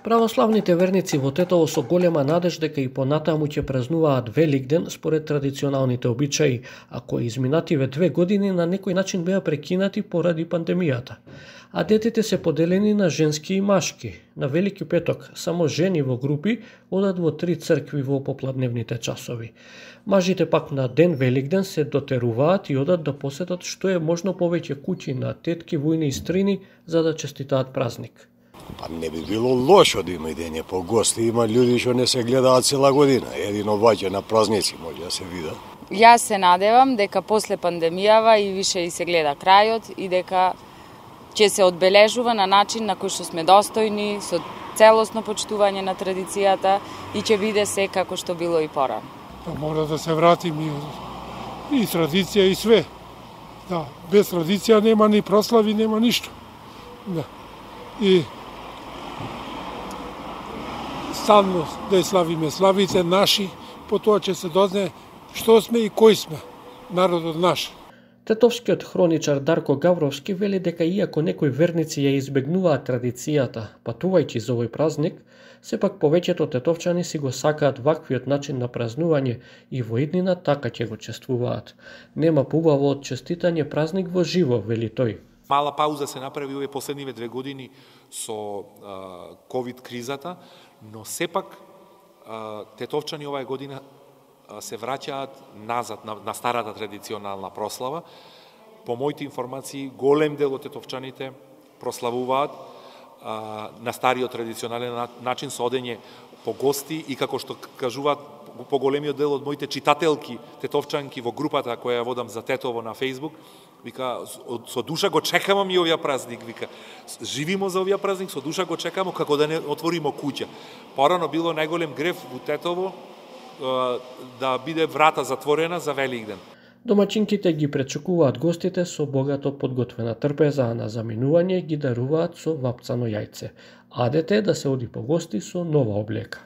Православните верници во Тетово со голема надеж дека и понатаму ќе празнуваат Великден според традиционалните обичаи, а кои изминативе 2 години на некој начин беа прекинати поради пандемијата. А детите се поделени на женски и машки. На Велики петок само жени во групи одат во 3 цркви во попладневните часови. Мажите пак на ден Великден се дотеруваат и одат да посетат што е можно повеќе куќи на тетки, вујни и стрини за да честитаат празник. Па не би било лошо да има идење по гости, има луѓе што не се гледаат цела година, едино ваќе на празници може да се видат. Јас се надевам дека после пандемијава и више и се гледа крајот и дека ќе се одбележува на начин на кој што сме достојни, со целосно почитување на традицијата и ќе биде се како што било и порано. Па мора да се вратим и традиција и све. Да, без традиција нема ни прослави, нема ништо. Да. И стално да ја славиме славите наши, потоа ќе се дознае што сме и кој сме, народот наш. Тетовскиот хроничар Дарко Гавровски вели дека иако некои верници ја избегнуваат традицијата, патувајќи за овој празник, сепак повеќето тетовчани си го сакаат ваквиот начин на празнување и во иднина така ќе го чествуваат. Нема побаво од честитање празник во живо, вели тој. Мала пауза се направи овие последниве 2 години со ковид кризата, но сепак тетовчани оваа година се враќаат назад на старата традиционална прослава. По моите информации, голем дел од тетовчаните прославуваат на стариот традиционален начин со одење по гости и како што кажуваат поголемиот дел од моите читателки тетовчанки во групата која ја водам за Тетово на Facebook, вика, со душа го чекамо ми овој празник, вика, живимо за овој празник, со душа го чекамо како да не отворимо куќа. Порано било најголем грев во Тетово да биде врата затворена за Великден. Домаќинките ги пречекуваат гостите со богато подготвена трпеза, а на заминување ги даруваат со вапцано јајце, а дете да се оди по гости со нова облека.